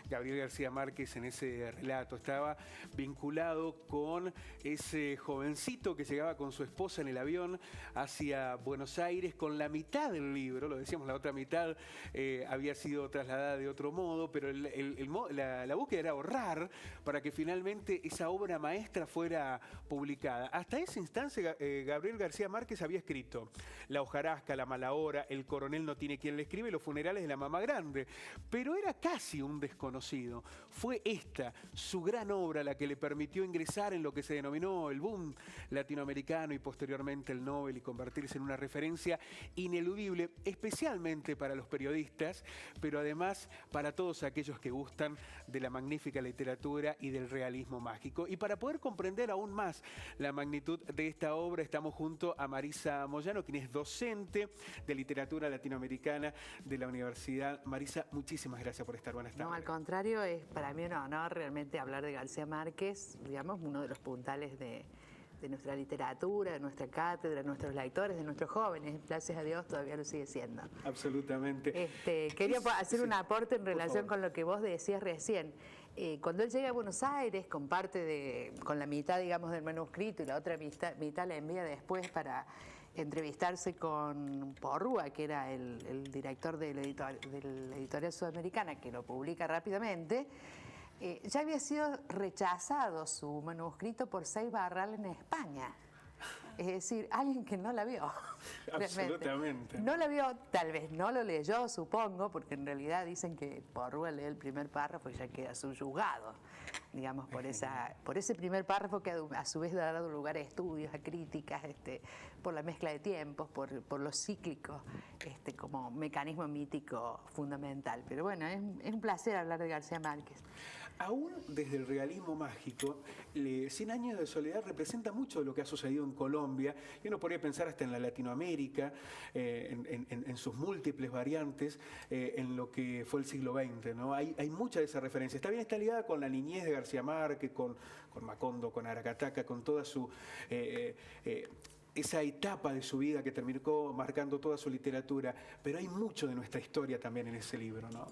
Gabriel García Márquez en ese relato. Estaba vinculado con ese jovencito que llegaba con su esposa en el avión hacia Buenos Aires con la mitad del libro, lo decíamos, la otra mitad había sido trasladada de otro modo, pero la búsqueda era ahorrar para que finalmente esa obra maestra fuera publicada. Hasta esa instancia Gabriel García Márquez había escrito La hojarasca, La mala hora, El coronel no tiene quien le escribe, Los funerales de la mamá grande, pero era casi un desconocido. Fue esta su gran obra la que le permitió ingresar en lo que se denominó el boom latinoamericano y posteriormente el Nobel y convertirse en una referencia ineludible, especialmente para los periodistas, pero además para todos aquellos que gustan de la magnífica literatura y del realismo mágico. Y para poder comprender aún más la magnitud de esta obra, estamos junto a Marisa Moyano, quien es docente de literatura latinoamericana de la Universidad. Marisa, muchísimas gracias por estar. Buenas tardes. No, al contrario, es para mí un honor realmente hablar de García Márquez, digamos, uno de los puntales de nuestra literatura, de nuestra cátedra, de nuestros lectores, de nuestros jóvenes. Gracias a Dios todavía lo sigue siendo. Absolutamente. Quería hacer un aporte en relación favor. con lo que vos decías recién. Cuando él llega a Buenos Aires con con la mitad, digamos, del manuscrito y la otra mitad la envía después para entrevistarse con Porrúa, que era el director de la editorial sudamericana, que lo publica rápidamente. Ya había sido rechazado su manuscrito por Seix Barral en España. Es decir, alguien que no la vio. Absolutamente. No la vio, tal vez no lo leyó, supongo, porque en realidad dicen que Porrúa lee el primer párrafo y ya queda subyugado, digamos, por ese primer párrafo que a su vez ha dado lugar a estudios, a críticas, por la mezcla de tiempos, por los cíclicos, como mecanismo mítico fundamental. Pero bueno, es un placer hablar de García Márquez. Aún desde el realismo mágico, 100 años de soledad representa mucho de lo que ha sucedido en Colombia, y uno podría pensar hasta en la Latinoamérica, en sus múltiples variantes, en lo que fue el siglo XX, ¿no? Hay mucha de esa referencia. Está bien, está ligada con la niñez de García Márquez, con Macondo, con Aracataca, con toda su... esa etapa de su vida que terminó marcando toda su literatura, pero hay mucho de nuestra historia también en ese libro, ¿no?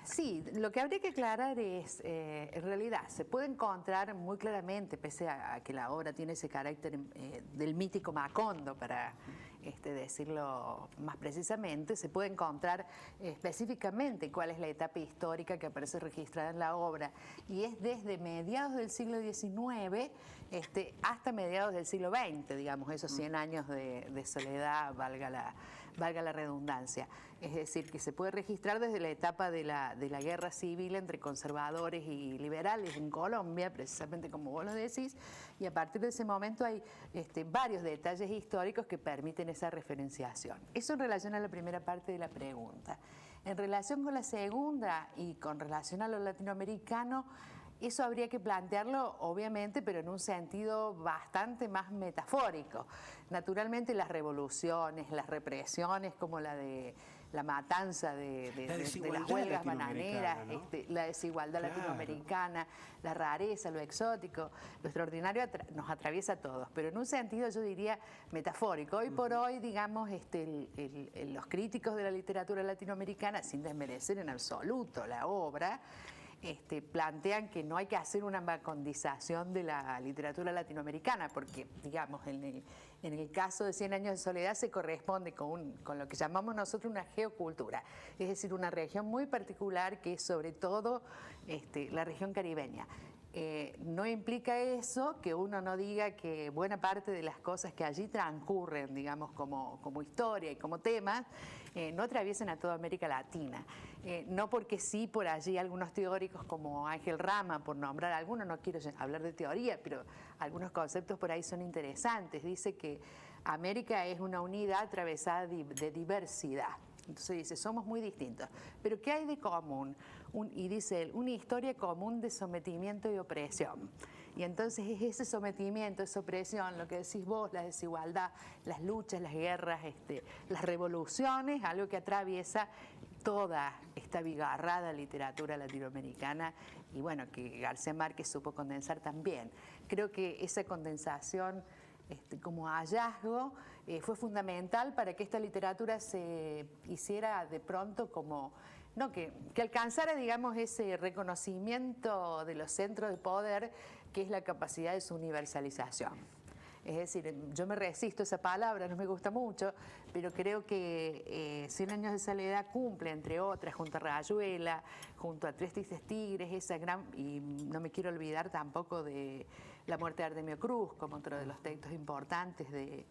Sí, lo que habría que aclarar es, en realidad, se puede encontrar muy claramente, pese a que la obra tiene ese carácter del mítico Macondo, para decirlo más precisamente, se puede encontrar específicamente cuál es la etapa histórica que aparece registrada en la obra, y es desde mediados del siglo XIX hasta mediados del siglo XX, digamos, esos 100 años de soledad, valga la redundancia. Es decir, que se puede registrar desde la etapa de la guerra civil entre conservadores y liberales en Colombia, precisamente como vos lo decís, y a partir de ese momento hay varios detalles históricos que permiten esa referenciación. Eso en relación a la primera parte de la pregunta. En relación con la segunda y con relación a lo latinoamericano, eso habría que plantearlo, obviamente, pero en un sentido bastante más metafórico. Naturalmente, las revoluciones, las represiones, como la de la matanza de las huelgas bananeras, ¿no? La desigualdad latinoamericana, la rareza, lo exótico, lo extraordinario nos atraviesa a todos, pero en un sentido yo diría metafórico. Hoy por hoy, digamos, los críticos de la literatura latinoamericana, sin desmerecer en absoluto la obra, plantean que no hay que hacer una macondización de la literatura latinoamericana, porque, digamos, en el caso de 100 años de soledad se corresponde con lo que llamamos nosotros una geocultura, es decir, una región muy particular que es sobre todo la región caribeña. No implica eso que uno no diga que buena parte de las cosas que allí transcurren, digamos, como historia y como temas, no atraviesen a toda América Latina. No porque sí, por allí algunos teóricos como Ángel Rama, por nombrar algunos, no quiero hablar de teoría, pero algunos conceptos por ahí son interesantes. Dice que América es una unidad atravesada de diversidad. Entonces dice, somos muy distintos. Pero ¿qué hay de común? Y dice él, una historia común de sometimiento y opresión. Y entonces es ese sometimiento, esa opresión, lo que decís vos, la desigualdad, las luchas, las guerras, las revoluciones, algo que atraviesa toda esta bigarrada literatura latinoamericana y bueno, que García Márquez supo condensar también. Creo que esa condensación como hallazgo fue fundamental para que esta literatura se hiciera de pronto como no, que alcanzara, digamos, ese reconocimiento de los centros de poder, que es la capacidad de su universalización. Es decir, yo me resisto a esa palabra, no me gusta mucho, pero creo que 100 años de soledad cumple, entre otras, junto a Rayuela, junto a Tres Tristes Tigres, esa gran, y no me quiero olvidar tampoco de La muerte de Artemio Cruz, como otro de los textos importantes de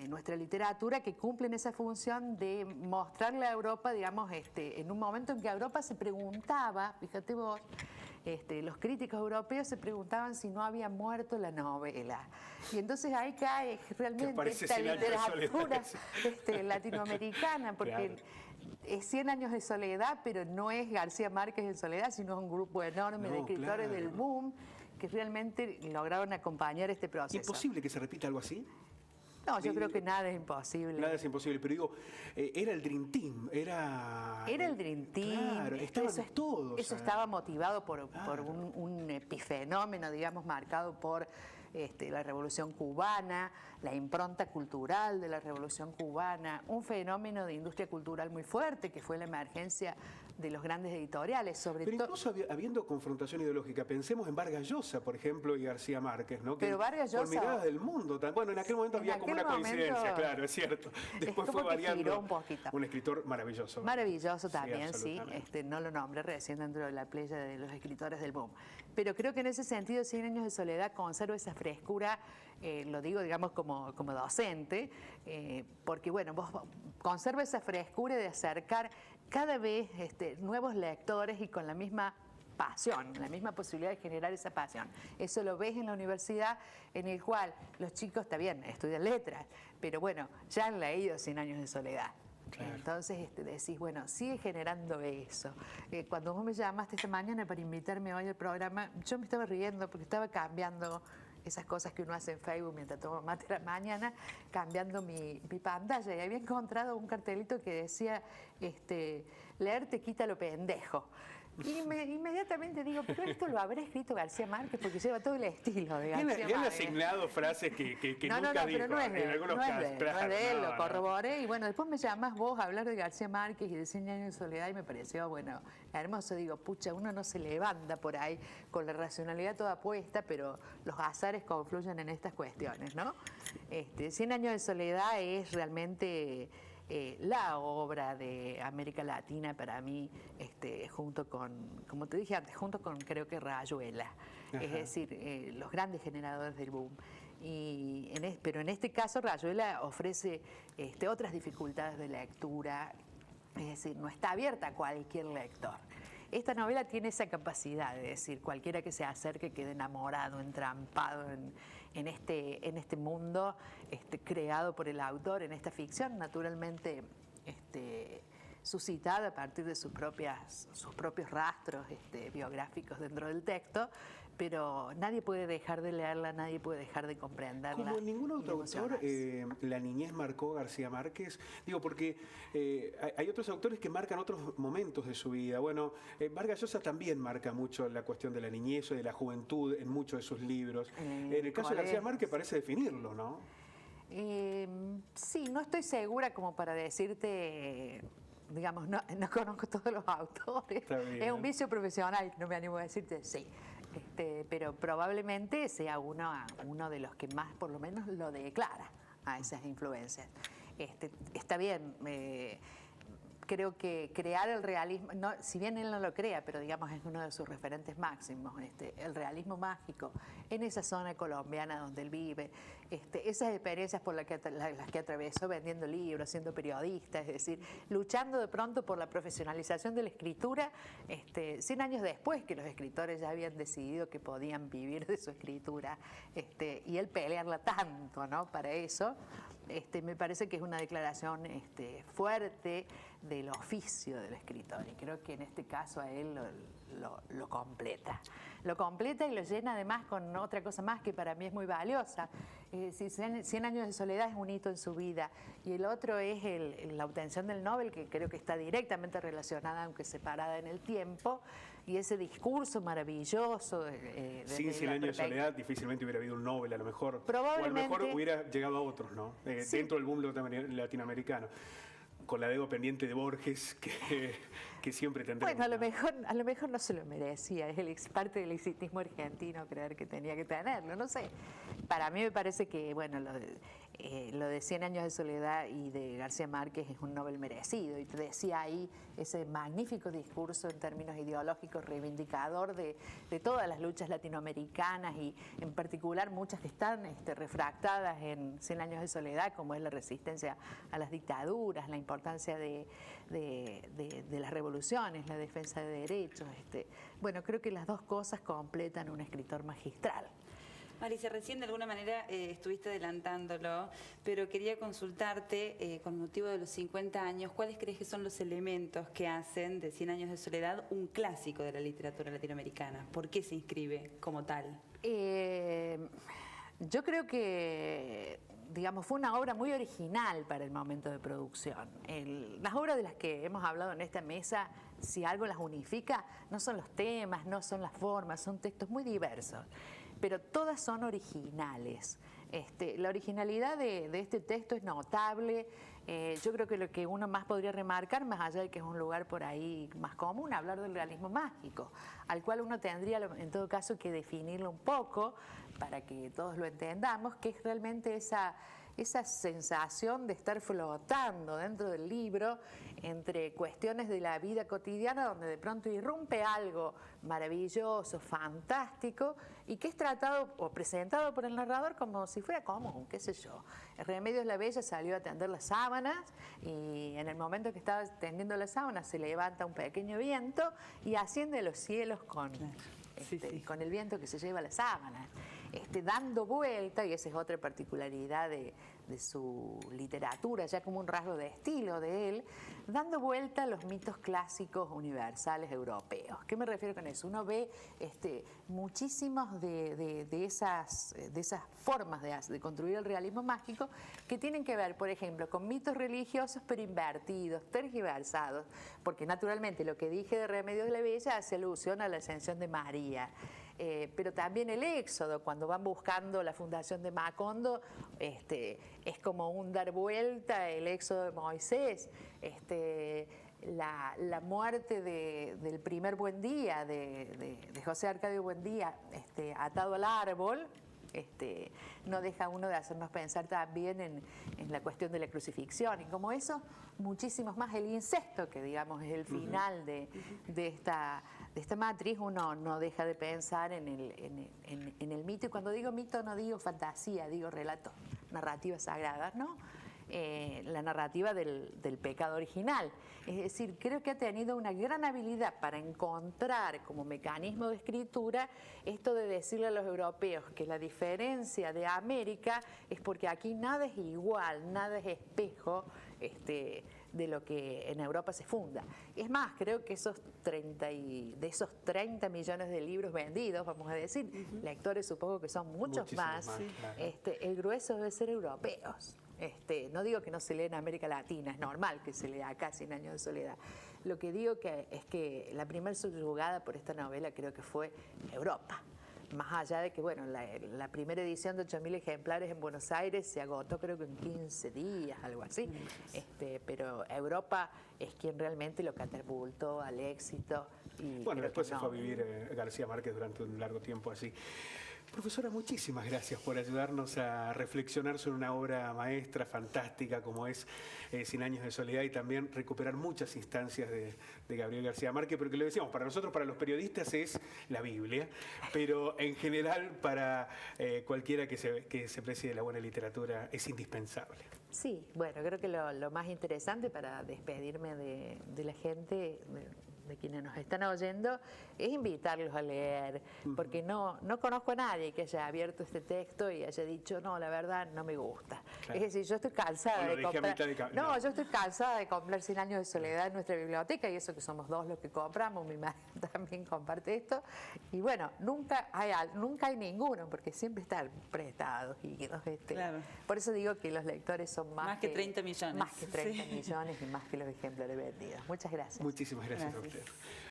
nuestra literatura, que cumplen esa función de mostrarle a Europa, digamos, en un momento en que Europa se preguntaba, fíjate vos, los críticos europeos se preguntaban si no había muerto la novela. Y entonces ahí cae realmente esta literatura latinoamericana, porque claro, es 100 años de soledad, pero no es García Márquez en soledad, sino un grupo enorme de escritores del boom que realmente lograron acompañar este proceso. ¿Es posible que se repita algo así? No, yo creo que nada es imposible. Nada es imposible, pero digo, era el Dream Team, era el Dream Team. Claro, estaban todos. Eso estaba motivado por un epifenómeno, digamos, marcado por la Revolución Cubana, la impronta cultural de la Revolución Cubana, un fenómeno de industria cultural muy fuerte, que fue la emergencia de los grandes editoriales, sobre todo. Pero incluso habiendo confrontación ideológica, pensemos en Vargas Llosa, por ejemplo, y García Márquez, ¿no? Que pero Vargas Llosa, con miradas del mundo. Bueno, en aquel momento había como una coincidencia, claro, es cierto. Después fue variando. Un escritor maravilloso. Maravilloso también, sí. No lo nombré recién dentro de la playa de los escritores del boom. Pero creo que en ese sentido, 100 años de soledad conserva esa frescura, lo digo, digamos, como docente, porque, bueno, vos conserva esa frescura de acercar cada vez nuevos lectores y con la misma pasión, la misma posibilidad de generar esa pasión. Eso lo ves en la universidad, en el cual los chicos, está bien, estudian letras, pero bueno, ya han leído 100 años de soledad. Claro. Entonces decís, bueno, sigue generando eso. Cuando vos me llamaste esta mañana para invitarme hoy al programa, yo me estaba riendo porque estaba cambiando esas cosas que uno hace en Facebook mientras toma mate a la mañana, cambiando mi pantalla, y había encontrado un cartelito que decía, leer te quita lo pendejo. Y inmediatamente digo, pero esto lo habrá escrito García Márquez, porque lleva todo el estilo de García Márquez. Le han asignado frases que nunca dijo, pero no es de en algunos casos. No es de él, lo corroboré. Y bueno, después me llamás vos a hablar de García Márquez y de 100 años de soledad, y me pareció, bueno, hermoso. Digo, pucha, uno no se levanta por ahí con la racionalidad toda puesta, pero los azares confluyen en estas cuestiones, ¿no? 100 años de soledad es realmente la obra de América Latina para mí, junto con, como te dije antes, junto con creo que Rayuela. Ajá. Es decir, los grandes generadores del boom. Pero en este caso Rayuela ofrece otras dificultades de lectura, es decir, no está abierta a cualquier lector. Esta novela tiene esa capacidad de decir, cualquiera que se acerque quede enamorado, entrampado en este mundo creado por el autor, en esta ficción naturalmente suscitada a partir de sus propios rastros biográficos dentro del texto, pero nadie puede dejar de leerla, nadie puede dejar de comprenderla. Como ningún otro autor, la niñez marcó García Márquez. Digo, porque hay otros autores que marcan otros momentos de su vida. Bueno, Vargas Llosa también marca mucho la cuestión de la niñez o de la juventud en muchos de sus libros. En el caso de García Márquez parece definirlo, ¿no? Sí, no estoy segura como para decirte, digamos, no conozco todos los autores. Es un vicio profesional, no me animo a decirte sí. Pero probablemente sea uno de los que más, por lo menos, lo declara a esas influencias. Está bien, creo que crear el realismo, si bien él no lo crea, pero digamos es uno de sus referentes máximos, el realismo mágico en esa zona colombiana donde él vive, esas experiencias por las que atravesó vendiendo libros, siendo periodista, es decir, luchando de pronto por la profesionalización de la escritura, 100 años después que los escritores ya habían decidido que podían vivir de su escritura, y él pelearla tanto, ¿no? Para eso. Me parece que es una declaración fuerte del oficio del escritor, y creo que en este caso a él lo completa. Lo completa y lo llena además con otra cosa más que para mí es muy valiosa. Es decir, 100 años de soledad es un hito en su vida, y el otro es la obtención del Nobel, que creo que está directamente relacionada, aunque separada en el tiempo, y ese discurso maravilloso. Sin 100 años de soledad difícilmente hubiera habido un Nobel, a lo mejor. Probablemente. O a lo mejor hubiera llegado a otros, ¿no? Sí. Dentro del boom latinoamericano. con la deuda pendiente de Borges, que siempre tendremos. Bueno, a lo mejor no se lo merecía, es parte del exitismo argentino creer que tenía que tenerlo, no sé. Para mí me parece que, bueno, lo de 100 años de soledad y de García Márquez es un Nobel merecido, y te decía ahí ese magnífico discurso en términos ideológicos reivindicador de todas las luchas latinoamericanas, y en particular muchas que están refractadas en 100 años de soledad, como es la resistencia a las dictaduras, la importancia de las revoluciones, la defensa de derechos. Bueno, creo que las dos cosas completan un escritor magistral. Marisa, recién de alguna manera estuviste adelantándolo, pero quería consultarte, con motivo de los 50 años, ¿cuáles crees que son los elementos que hacen de 100 años de soledad un clásico de la literatura latinoamericana? ¿Por qué se inscribe como tal? Yo creo que, digamos, fue una obra muy original para el momento de producción. Las obras de las que hemos hablado en esta mesa, si algo las unifica, no son los temas, no son las formas, son textos muy diversos, pero todas son originales. La originalidad de este texto es notable. Yo creo que lo que uno más podría remarcar, más allá de que es un lugar por ahí más común, hablar del realismo mágico, al cual uno tendría en todo caso que definirlo un poco para que todos lo entendamos, que es realmente esa sensación de estar flotando dentro del libro entre cuestiones de la vida cotidiana, donde de pronto irrumpe algo maravilloso, fantástico, y que es tratado o presentado por el narrador como si fuera común, qué sé yo. Remedios la Bella salió a tender las sábanas, y en el momento que estaba tendiendo las sábanas se levanta un pequeño viento y asciende a los cielos con el viento que se lleva las sábanas. Dando vuelta, y esa es otra particularidad de su literatura, ya como un rasgo de estilo de él, dando vuelta a los mitos clásicos universales europeos. ¿Qué me refiero con eso? Uno ve muchísimos de esas formas de construir el realismo mágico que tienen que ver, por ejemplo, con mitos religiosos pero invertidos, tergiversados, porque naturalmente lo que dije de Remedios de la Bella hace alusión a la ascensión de María. Pero también el Éxodo, cuando van buscando la fundación de Macondo, es como un dar vuelta, el Éxodo de Moisés, la muerte del primer Buendía, de José Arcadio Buendía, atado al árbol. No deja uno de hacernos pensar también en la cuestión de la crucifixión, y como eso, muchísimos más. El incesto, que digamos es el final de esta matriz, uno no deja de pensar en el mito, y cuando digo mito no digo fantasía, digo relatos, narrativas sagradas, ¿no? La narrativa del pecado original. Es decir, creo que ha tenido una gran habilidad para encontrar como mecanismo de escritura esto de decirle a los europeos que la diferencia de América es porque aquí nada es igual, nada es espejo de lo que en Europa se funda. Es más, creo que de esos 30 millones de libros vendidos, vamos a decir, lectores supongo que son muchos más, claro. El grueso debe ser europeos. No digo que no se lee en América Latina, es normal que se lea acá 100 años de soledad. Lo que digo es que la primera subyugada por esta novela creo que fue Europa. Más allá de que, bueno, la primera edición de 8.000 ejemplares en Buenos Aires se agotó creo que en 15 días, algo así. Pero Europa es quien realmente lo catapultó al éxito. Y bueno, después se fue a vivir García Márquez durante un largo tiempo así. Profesora, muchísimas gracias por ayudarnos a reflexionar sobre una obra maestra, fantástica, como es 100 años de soledad, y también recuperar muchas instancias de Gabriel García Márquez, porque lo decíamos, para nosotros, para los periodistas, es la Biblia, pero en general para cualquiera que se precie de la buena literatura es indispensable. Sí, bueno, creo que lo más interesante para despedirme de la gente, de quienes nos están oyendo, es invitarlos a leer, porque no conozco a nadie que haya abierto este texto y haya dicho, no, la verdad no me gusta. Claro. Es decir, yo estoy cansada de comprar... yo estoy cansada de comprar 100 años de soledad en nuestra biblioteca, y eso que somos dos los que compramos, mi madre también comparte esto, y bueno, nunca hay ninguno, porque siempre están prestados. Claro. Por eso digo que los lectores son más que 30 millones. Más que 30 millones y más que los ejemplares vendidos. Muchas gracias. Muchísimas gracias.